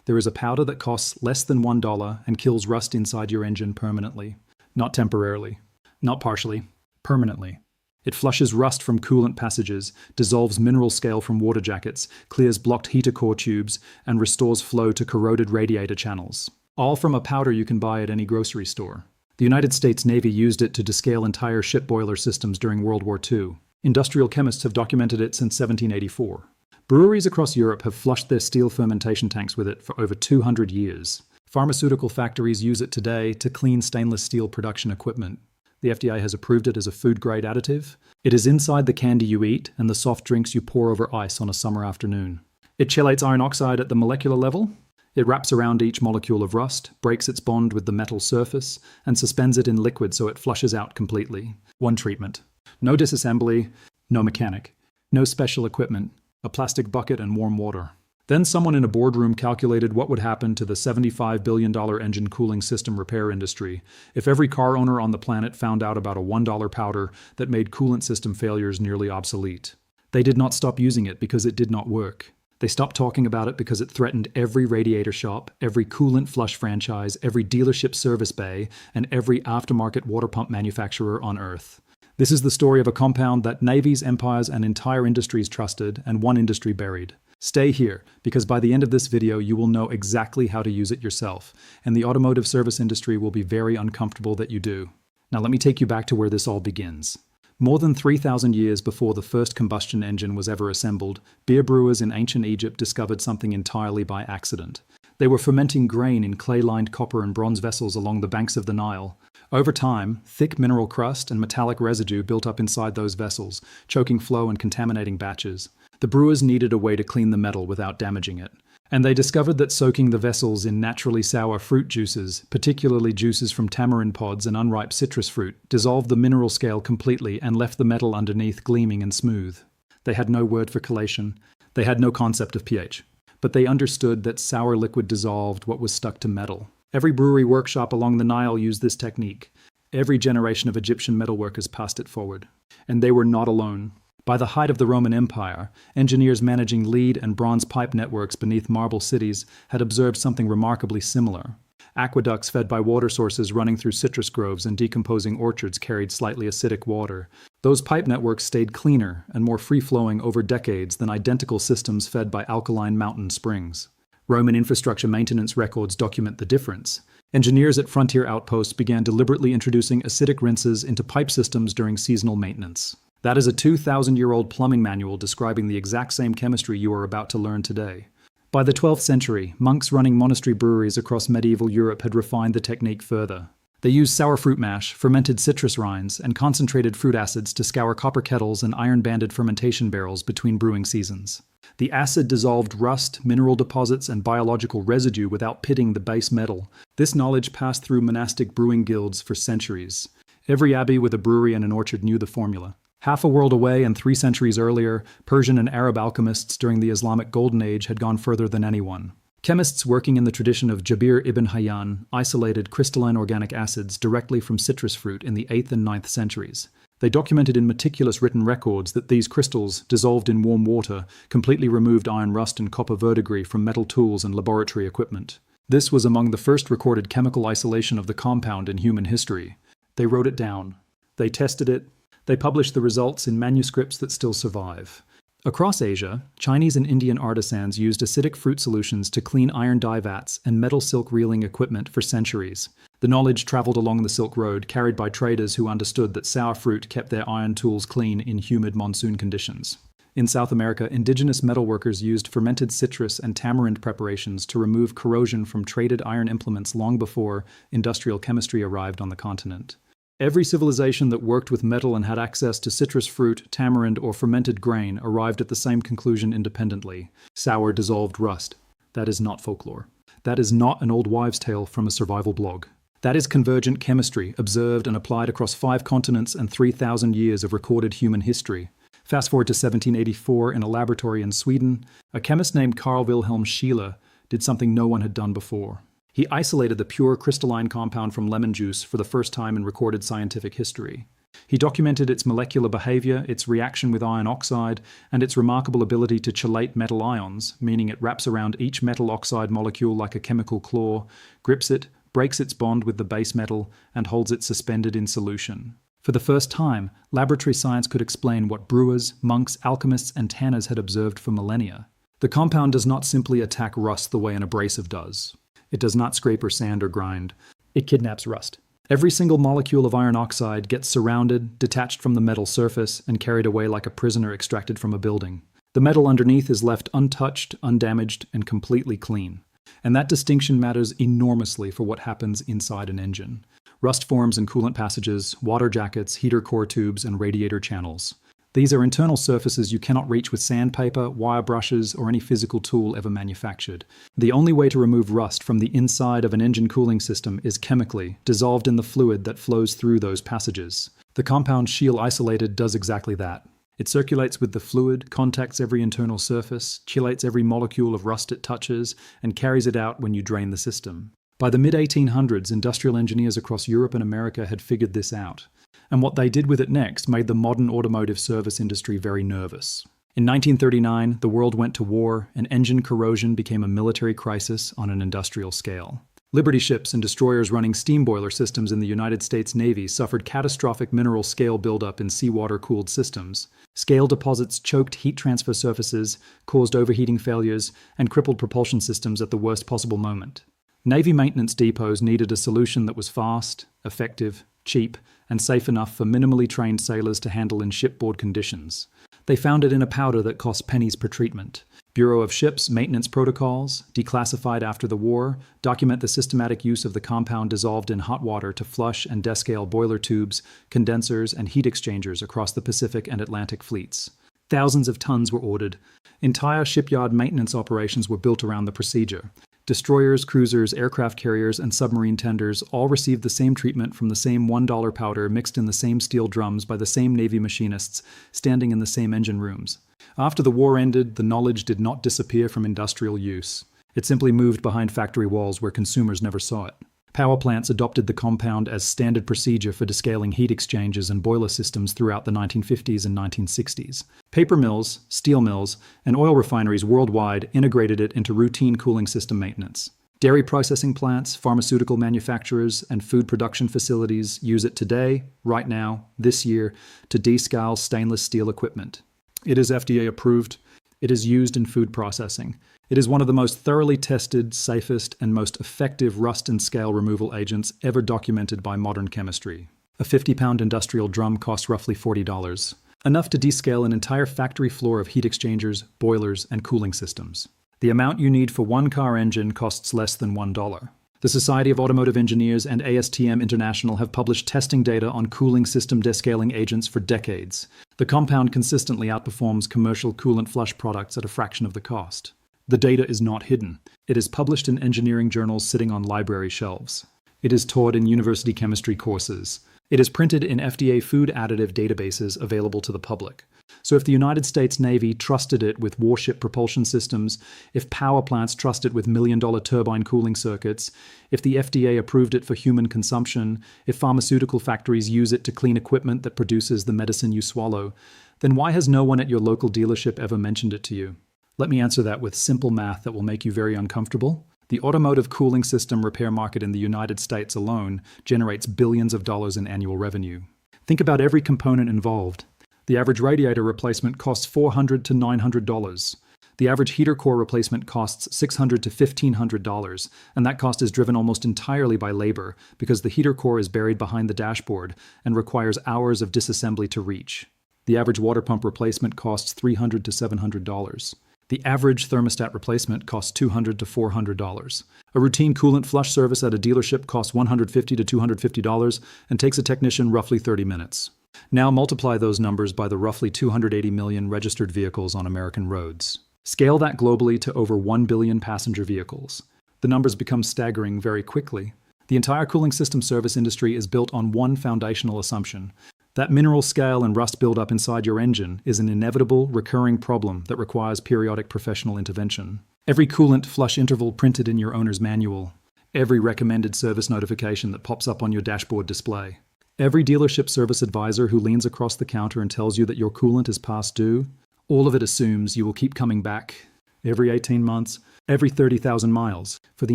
There is a powder that costs less than $1 and kills rust inside your engine permanently. Not temporarily. Not partially. Permanently. It flushes rust from coolant passages, dissolves mineral scale from water jackets, clears blocked heater core tubes, and restores flow to corroded radiator channels. All from a powder you can buy at any grocery store. The United States Navy used it to descale entire ship boiler systems during World War II. Industrial chemists have documented it since 1784. Breweries across Europe have flushed their steel fermentation tanks with it for over 200 years. Pharmaceutical factories use it today to clean stainless steel production equipment. The FDA has approved it as a food-grade additive. It is inside the candy you eat and the soft drinks you pour over ice on a summer afternoon. It chelates iron oxide at the molecular level. It wraps around each molecule of rust, breaks its bond with the metal surface, and suspends it in liquid so it flushes out completely. One treatment. No disassembly, no mechanic, no special equipment, a plastic bucket and warm water. Then someone in a boardroom calculated what would happen to the $75 billion engine cooling system repair industry if every car owner on the planet found out about a $1 powder that made coolant system failures nearly obsolete. They did not stop using it because it did not work. They stopped talking about it because it threatened every radiator shop, every coolant flush franchise, every dealership service bay, and every aftermarket water pump manufacturer on Earth. This is the story of a compound that navies, empires, and entire industries trusted, and one industry buried. Stay here, because by the end of this video you will know exactly how to use it yourself, and the automotive service industry will be very uncomfortable that you do. Now let me take you back to where this all begins. More than 3,000 years before the first combustion engine was ever assembled, beer brewers in ancient Egypt discovered something entirely by accident. They were fermenting grain in clay-lined copper and bronze vessels along the banks of the Nile. Over time, thick mineral crust and metallic residue built up inside those vessels, choking flow and contaminating batches. The brewers needed a way to clean the metal without damaging it. And they discovered that soaking the vessels in naturally sour fruit juices, particularly juices from tamarind pods and unripe citrus fruit, dissolved the mineral scale completely and left the metal underneath gleaming and smooth. They had no word for chelation. They had no concept of pH. But they understood that sour liquid dissolved what was stuck to metal. Every brewery workshop along the Nile used this technique. Every generation of Egyptian metalworkers passed it forward. And they were not alone. By the height of the Roman Empire, engineers managing lead and bronze pipe networks beneath marble cities had observed something remarkably similar. Aqueducts fed by water sources running through citrus groves and decomposing orchards carried slightly acidic water. Those pipe networks stayed cleaner and more free-flowing over decades than identical systems fed by alkaline mountain springs. Roman infrastructure maintenance records document the difference. Engineers at frontier outposts began deliberately introducing acidic rinses into pipe systems during seasonal maintenance. That is a 2,000-year-old plumbing manual describing the exact same chemistry you are about to learn today. By the 12th century, monks running monastery breweries across medieval Europe had refined the technique further. They used sour fruit mash, fermented citrus rinds, and concentrated fruit acids to scour copper kettles and iron-banded fermentation barrels between brewing seasons. The acid dissolved rust, mineral deposits, and biological residue without pitting the base metal. This knowledge passed through monastic brewing guilds for centuries. Every abbey with a brewery and an orchard knew the formula. Half a world away and 3 centuries earlier, Persian and Arab alchemists during the Islamic Golden Age had gone further than anyone. Chemists working in the tradition of Jabir ibn Hayyan isolated crystalline organic acids directly from citrus fruit in the 8th and 9th centuries. They documented in meticulous written records that these crystals, dissolved in warm water, completely removed iron rust and copper verdigris from metal tools and laboratory equipment. This was among the first recorded chemical isolation of the compound in human history. They wrote it down. They tested it. They published the results in manuscripts that still survive. Across Asia, Chinese and Indian artisans used acidic fruit solutions to clean iron dye vats and metal silk reeling equipment for centuries. The knowledge traveled along the Silk Road, carried by traders who understood that sour fruit kept their iron tools clean in humid monsoon conditions. In South America, indigenous metalworkers used fermented citrus and tamarind preparations to remove corrosion from traded iron implements long before industrial chemistry arrived on the continent. Every civilization that worked with metal and had access to citrus fruit, tamarind, or fermented grain arrived at the same conclusion independently. Sour dissolved rust. That is not folklore. That is not an old wives' tale from a survival blog. That is convergent chemistry, observed and applied across 5 continents and 3,000 years of recorded human history. Fast forward to 1784 in a laboratory in Sweden, a chemist named Carl Wilhelm Scheele did something no one had done before. He isolated the pure crystalline compound from lemon juice for the first time in recorded scientific history. He documented its molecular behavior, its reaction with iron oxide, and its remarkable ability to chelate metal ions, meaning it wraps around each metal oxide molecule like a chemical claw, grips it, breaks its bond with the base metal, and holds it suspended in solution. For the first time, laboratory science could explain what brewers, monks, alchemists, and tanners had observed for millennia. The compound does not simply attack rust the way an abrasive does. It does not scrape or sand or grind. It kidnaps rust. Every single molecule of iron oxide gets surrounded, detached from the metal surface, and carried away like a prisoner extracted from a building. The metal underneath is left untouched, undamaged, and completely clean. And that distinction matters enormously for what happens inside an engine. Rust forms in coolant passages, water jackets, heater core tubes, and radiator channels. These are internal surfaces you cannot reach with sandpaper, wire brushes, or any physical tool ever manufactured. The only way to remove rust from the inside of an engine cooling system is chemically, dissolved in the fluid that flows through those passages. The compound Scheele isolated does exactly that. It circulates with the fluid, contacts every internal surface, chelates every molecule of rust it touches, and carries it out when you drain the system. By the mid-1800s, industrial engineers across Europe and America had figured this out. And what they did with it next made the modern automotive service industry very nervous. In 1939, the world went to war, and engine corrosion became a military crisis on an industrial scale. Liberty ships and destroyers running steam boiler systems in the United States Navy suffered catastrophic mineral scale buildup in seawater-cooled systems. Scale deposits choked heat transfer surfaces, caused overheating failures, and crippled propulsion systems at the worst possible moment. Navy maintenance depots needed a solution that was fast, effective, cheap, and safe enough for minimally trained sailors to handle in shipboard conditions. They found it in a powder that cost pennies per treatment. Bureau of Ships maintenance protocols, declassified after the war, document the systematic use of the compound dissolved in hot water to flush and descale boiler tubes, condensers, and heat exchangers across the Pacific and Atlantic fleets. Thousands of tons were ordered. Entire shipyard maintenance operations were built around the procedure. Destroyers, cruisers, aircraft carriers, and submarine tenders all received the same treatment from the same $1 powder mixed in the same steel drums by the same Navy machinists, standing in the same engine rooms. After the war ended, the knowledge did not disappear from industrial use. It simply moved behind factory walls where consumers never saw it. Power plants adopted the compound as standard procedure for descaling heat exchangers and boiler systems throughout the 1950s and 1960s. Paper mills, steel mills, and oil refineries worldwide integrated it into routine cooling system maintenance. Dairy processing plants, pharmaceutical manufacturers, and food production facilities use it today, right now, this year, to descale stainless steel equipment. It is FDA approved. It is used in food processing. It is one of the most thoroughly tested, safest, and most effective rust and scale removal agents ever documented by modern chemistry. A 50-pound industrial drum costs roughly $40, enough to descale an entire factory floor of heat exchangers, boilers, and cooling systems. The amount you need for one car engine costs less than $1. The Society of Automotive Engineers and ASTM International have published testing data on cooling system descaling agents for decades. The compound consistently outperforms commercial coolant flush products at a fraction of the cost. The data is not hidden. It is published in engineering journals sitting on library shelves. It is taught in university chemistry courses. It is printed in FDA food additive databases available to the public. So if the United States Navy trusted it with warship propulsion systems, if power plants trust it with million-dollar turbine cooling circuits, if the FDA approved it for human consumption, if pharmaceutical factories use it to clean equipment that produces the medicine you swallow, then why has no one at your local dealership ever mentioned it to you? Let me answer that with simple math that will make you very uncomfortable. The automotive cooling system repair market in the United States alone generates billions of dollars in annual revenue. Think about every component involved. The average radiator replacement costs $400 to $900. The average heater core replacement costs $600 to $1,500, and that cost is driven almost entirely by labor because the heater core is buried behind the dashboard and requires hours of disassembly to reach. The average water pump replacement costs $300 to $700. The average thermostat replacement costs $200 to $400. A routine coolant flush service at a dealership costs $150 to $250 and takes a technician roughly 30 minutes. Now multiply those numbers by the roughly 280 million registered vehicles on American roads. Scale that globally to over 1 billion passenger vehicles. The numbers become staggering very quickly. The entire cooling system service industry is built on one foundational assumption. That mineral scale and rust buildup inside your engine is an inevitable, recurring problem that requires periodic professional intervention. Every coolant flush interval printed in your owner's manual. Every recommended service notification that pops up on your dashboard display. Every dealership service advisor who leans across the counter and tells you that your coolant is past due, all of it assumes you will keep coming back every 18 months, every 30,000 miles, for the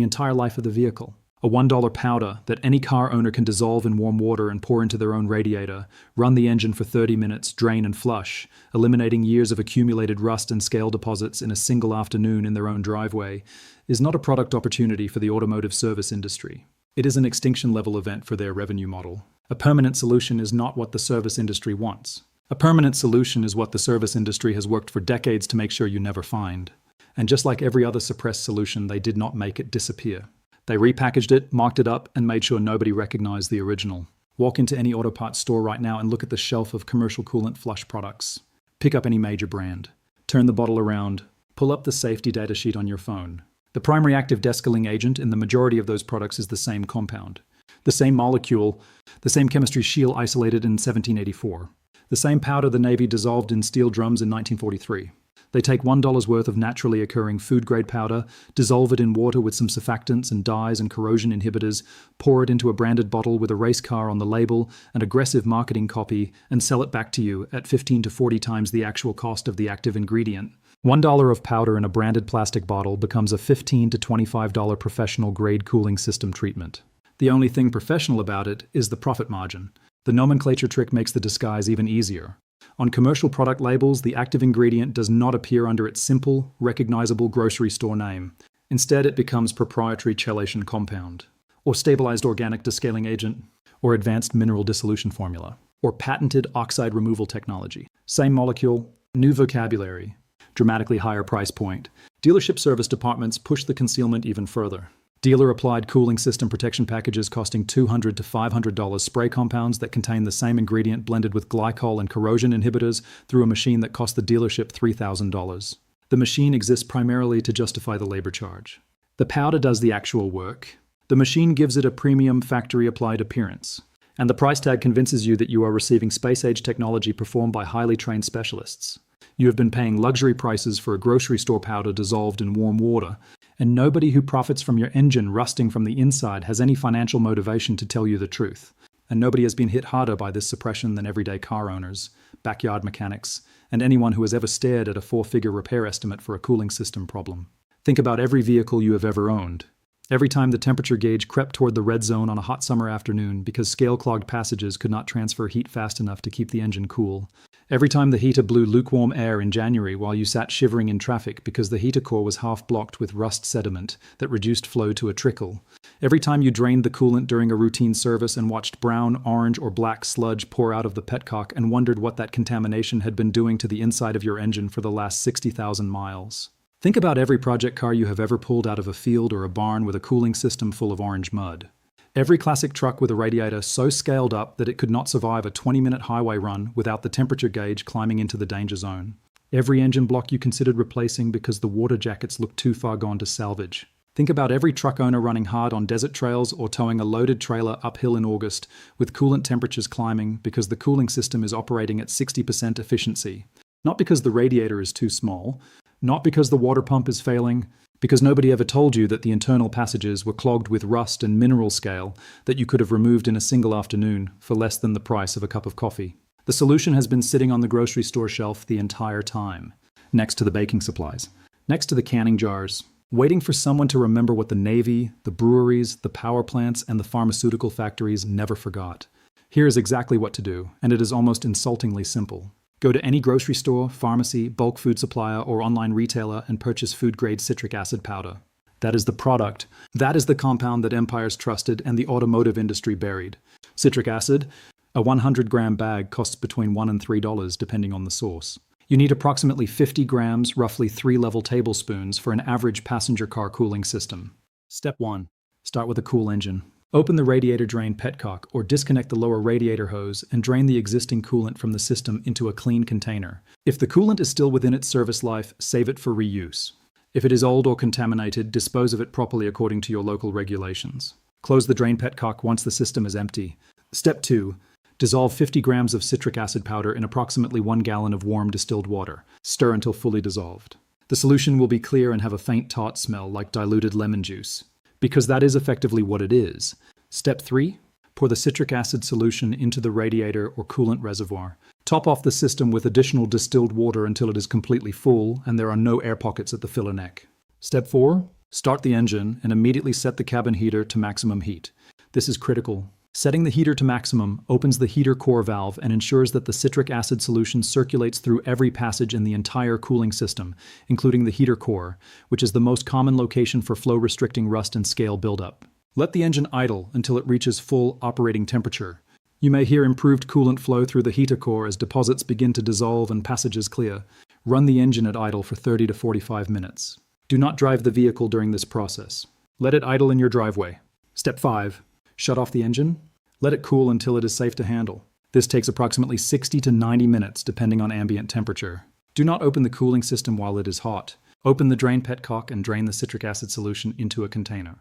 entire life of the vehicle. A $1 powder that any car owner can dissolve in warm water and pour into their own radiator, run the engine for 30 minutes, drain and flush, eliminating years of accumulated rust and scale deposits in a single afternoon in their own driveway, is not a product opportunity for the automotive service industry. It is an extinction-level event for their revenue model. A permanent solution is not what the service industry wants. A permanent solution is what the service industry has worked for decades to make sure you never find. And just like every other suppressed solution, they did not make it disappear. They repackaged it, marked it up, and made sure nobody recognized the original. Walk into any auto parts store right now and look at the shelf of commercial coolant flush products. Pick up any major brand. Turn the bottle around. Pull up the safety data sheet on your phone. The primary active descaling agent in the majority of those products is the same compound. The same molecule, the same chemistry Scheele isolated in 1784. The same powder the Navy dissolved in steel drums in 1943. They take $1 worth of naturally occurring food-grade powder, dissolve it in water with some surfactants and dyes and corrosion inhibitors, pour it into a branded bottle with a race car on the label and aggressive marketing copy, and sell it back to you at 15 to 40 times the actual cost of the active ingredient. $1 of powder in a branded plastic bottle becomes a $15 to $25 professional-grade cooling system treatment. The only thing professional about it is the profit margin. The nomenclature trick makes the disguise even easier. On commercial product labels, the active ingredient does not appear under its simple, recognizable grocery store name. Instead, it becomes proprietary chelation compound, or stabilized organic descaling agent, or advanced mineral dissolution formula, or patented oxide removal technology. Same molecule, new vocabulary, dramatically higher price point. Dealership service departments push the concealment even further. Dealer-applied cooling system protection packages costing $200 to $500 spray compounds that contain the same ingredient blended with glycol and corrosion inhibitors through a machine that cost the dealership $3,000. The machine exists primarily to justify the labor charge. The powder does the actual work. The machine gives it a premium factory-applied appearance. And the price tag convinces you that you are receiving space-age technology performed by highly trained specialists. You have been paying luxury prices for a grocery store powder dissolved in warm water, and nobody who profits from your engine rusting from the inside has any financial motivation to tell you the truth. And nobody has been hit harder by this suppression than everyday car owners, backyard mechanics, and anyone who has ever stared at a four-figure repair estimate for a cooling system problem. Think about every vehicle you have ever owned. Every time the temperature gauge crept toward the red zone on a hot summer afternoon because scale-clogged passages could not transfer heat fast enough to keep the engine cool. Every time the heater blew lukewarm air in January while you sat shivering in traffic because the heater core was half blocked with rust sediment that reduced flow to a trickle. Every time you drained the coolant during a routine service and watched brown, orange, or black sludge pour out of the petcock and wondered what that contamination had been doing to the inside of your engine for the last 60,000 miles. Think about every project car you have ever pulled out of a field or a barn with a cooling system full of orange mud. Every classic truck with a radiator so scaled up that it could not survive a 20-minute highway run without the temperature gauge climbing into the danger zone. Every engine block you considered replacing because the water jackets looked too far gone to salvage. Think about every truck owner running hard on desert trails or towing a loaded trailer uphill in August with coolant temperatures climbing because the cooling system is operating at 60% efficiency. Not because the radiator is too small, not because the water pump is failing, because nobody ever told you that the internal passages were clogged with rust and mineral scale that you could have removed in a single afternoon for less than the price of a cup of coffee. The solution has been sitting on the grocery store shelf the entire time, next to the baking supplies, next to the canning jars, waiting for someone to remember what the Navy, the breweries, the power plants, and the pharmaceutical factories never forgot. Here is exactly what to do, and it is almost insultingly simple. Go to any grocery store, pharmacy, bulk food supplier, or online retailer and purchase food-grade citric acid powder. That is the product. That is the compound that empires trusted and the automotive industry buried. Citric acid, a 100-gram bag costs between $1 and $3 depending on the source. You need approximately 50 grams, roughly 3 level tablespoons, for an average passenger car cooling system. Step 1. Start with a cool engine. Open the radiator drain petcock or disconnect the lower radiator hose and drain the existing coolant from the system into a clean container. If the coolant is still within its service life, save it for reuse. If it is old or contaminated, dispose of it properly according to your local regulations. Close the drain petcock once the system is empty. Step 2. Dissolve 50 grams of citric acid powder in approximately 1 gallon of warm distilled water. Stir until fully dissolved. The solution will be clear and have a faint tart smell like diluted lemon juice, because that is effectively what it is. Step 3. Pour the citric acid solution into the radiator or coolant reservoir. Top off the system with additional distilled water until it is completely full and there are no air pockets at the filler neck. Step 4. Start the engine and immediately set the cabin heater to maximum heat. This is critical. Setting the heater to maximum opens the heater core valve and ensures that the citric acid solution circulates through every passage in the entire cooling system, including the heater core, which is the most common location for flow-restricting rust and scale buildup. Let the engine idle until it reaches full operating temperature. You may hear improved coolant flow through the heater core as deposits begin to dissolve and passages clear. Run the engine at idle for 30 to 45 minutes. Do not drive the vehicle during this process. Let it idle in your driveway. Step 5. Shut off the engine. Let it cool until it is safe to handle. This takes approximately 60 to 90 minutes depending on ambient temperature. Do not open the cooling system while it is hot. Open the drain petcock and drain the citric acid solution into a container.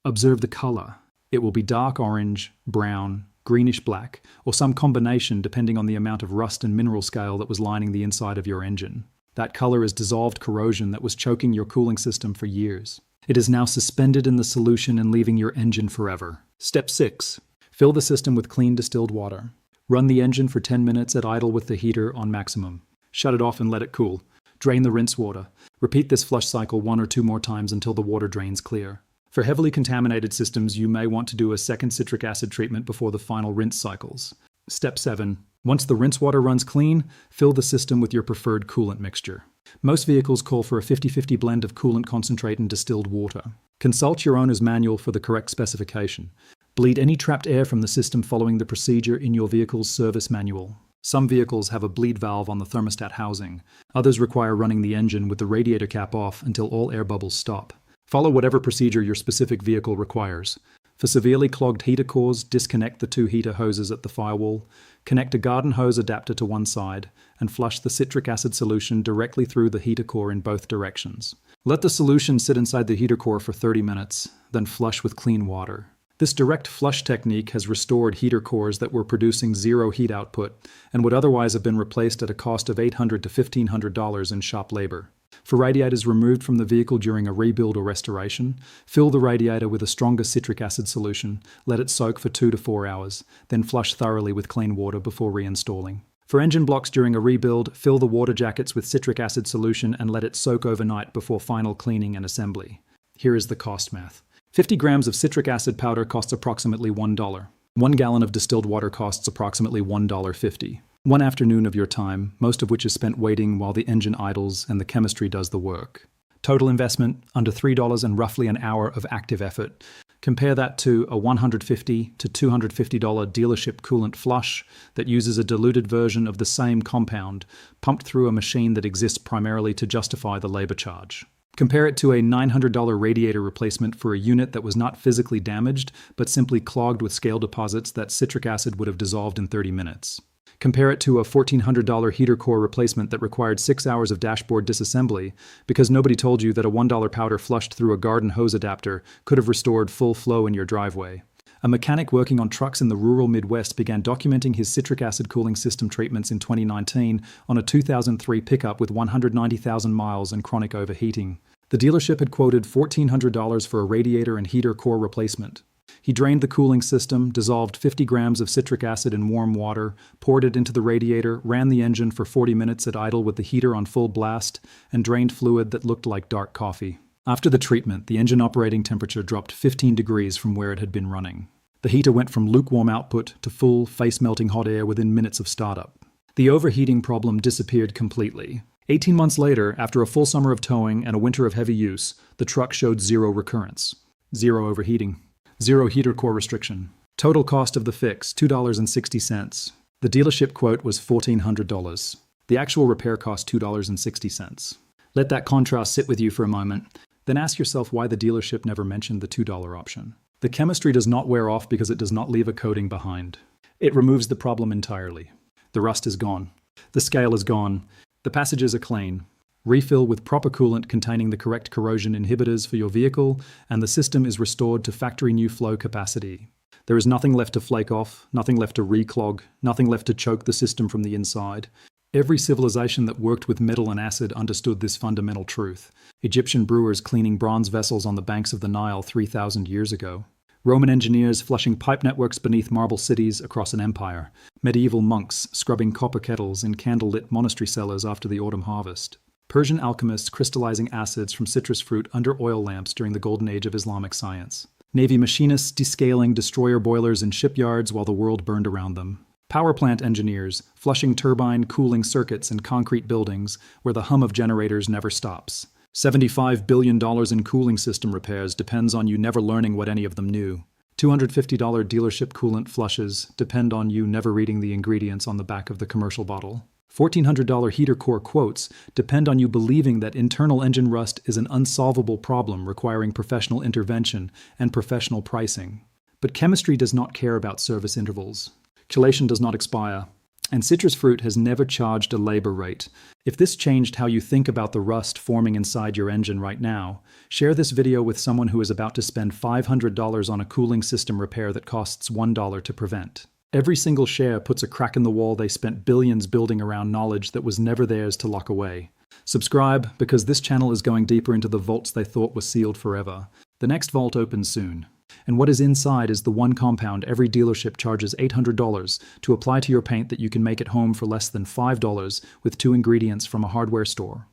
Observe the color. It will be dark orange, brown, greenish black, or some combination depending on the amount of rust and mineral scale that was lining the inside of your engine. That color is dissolved corrosion that was choking your cooling system for years. It is now suspended in the solution and leaving your engine forever. Step 6. Fill the system with clean distilled water. Run the engine for 10 minutes at idle with the heater on maximum. Shut it off and let it cool. Drain the rinse water. Repeat this flush cycle 1 or 2 more times until the water drains clear. For heavily contaminated systems, you may want to do a second citric acid treatment before the final rinse cycles. Step 7. Once the rinse water runs clean, fill the system with your preferred coolant mixture. Most vehicles call for a 50-50 blend of coolant concentrate and distilled water. Consult your owner's manual for the correct specification. Bleed any trapped air from the system following the procedure in your vehicle's service manual. Some vehicles have a bleed valve on the thermostat housing. Others require running the engine with the radiator cap off until all air bubbles stop. Follow whatever procedure your specific vehicle requires. For severely clogged heater cores, disconnect the 2 heater hoses at the firewall, connect a garden hose adapter to one side, and flush the citric acid solution directly through the heater core in both directions. Let the solution sit inside the heater core for 30 minutes, then flush with clean water. This direct flush technique has restored heater cores that were producing zero heat output and would otherwise have been replaced at a cost of $800 to $1,500 in shop labor. For radiators removed from the vehicle during a rebuild or restoration, fill the radiator with a stronger citric acid solution, let it soak for 2 to 4 hours, then flush thoroughly with clean water before reinstalling. For engine blocks during a rebuild, fill the water jackets with citric acid solution and let it soak overnight before final cleaning and assembly. Here is the cost math. 50 grams of citric acid powder costs approximately $1. 1 gallon of distilled water costs approximately $1.50. 1 afternoon of your time, most of which is spent waiting while the engine idles and the chemistry does the work. Total investment, under $3 and roughly an hour of active effort. Compare that to a $150 to $250 dealership coolant flush that uses a diluted version of the same compound, pumped through a machine that exists primarily to justify the labor charge. Compare it to a $900 radiator replacement for a unit that was not physically damaged, but simply clogged with scale deposits that citric acid would have dissolved in 30 minutes. Compare it to a $1,400 heater core replacement that required 6 hours of dashboard disassembly because nobody told you that a $1 powder flushed through a garden hose adapter could have restored full flow in your driveway. A mechanic working on trucks in the rural Midwest began documenting his citric acid cooling system treatments in 2019 on a 2003 pickup with 190,000 miles and chronic overheating. The dealership had quoted $1,400 for a radiator and heater core replacement. He drained the cooling system, dissolved 50 grams of citric acid in warm water, poured it into the radiator, ran the engine for 40 minutes at idle with the heater on full blast, and drained fluid that looked like dark coffee. After the treatment, the engine operating temperature dropped 15 degrees from where it had been running. The heater went from lukewarm output to full, face-melting hot air within minutes of startup. The overheating problem disappeared completely. 18 months later, after a full summer of towing and a winter of heavy use, the truck showed zero recurrence. Zero overheating. Zero heater core restriction. Total cost of the fix, $2.60. The dealership quote was $1,400. The actual repair cost $2.60. Let that contrast sit with you for a moment. Then ask yourself why the dealership never mentioned the $2 option. The chemistry does not wear off because it does not leave a coating behind. It removes the problem entirely. The rust is gone. The scale is gone. The passages are clean. Refill with proper coolant containing the correct corrosion inhibitors for your vehicle, and the system is restored to factory new flow capacity. There is nothing left to flake off, nothing left to reclog, nothing left to choke the system from the inside. Every civilization that worked with metal and acid understood this fundamental truth. Egyptian brewers cleaning bronze vessels on the banks of the Nile 3,000 years ago. Roman engineers flushing pipe networks beneath marble cities across an empire. Medieval monks scrubbing copper kettles in candlelit monastery cellars after the autumn harvest. Persian alchemists crystallizing acids from citrus fruit under oil lamps during the golden age of Islamic science. Navy machinists descaling destroyer boilers in shipyards while the world burned around them. Power plant engineers flushing turbine cooling circuits in concrete buildings where the hum of generators never stops. $75 billion in cooling system repairs depends on you never learning what any of them knew. $250 dealership coolant flushes depend on you never reading the ingredients on the back of the commercial bottle. $1,400 heater core quotes depend on you believing that internal engine rust is an unsolvable problem requiring professional intervention and professional pricing. But chemistry does not care about service intervals. Chelation does not expire. And citrus fruit has never charged a labor rate. If this changed how you think about the rust forming inside your engine right now, share this video with someone who is about to spend $500 on a cooling system repair that costs $1 to prevent. Every single share puts a crack in the wall they spent billions building around knowledge that was never theirs to lock away. Subscribe, because this channel is going deeper into the vaults they thought were sealed forever. The next vault opens soon. And what is inside is the one compound every dealership charges $800 to apply to your paint that you can make at home for less than $5 with 2 ingredients from a hardware store.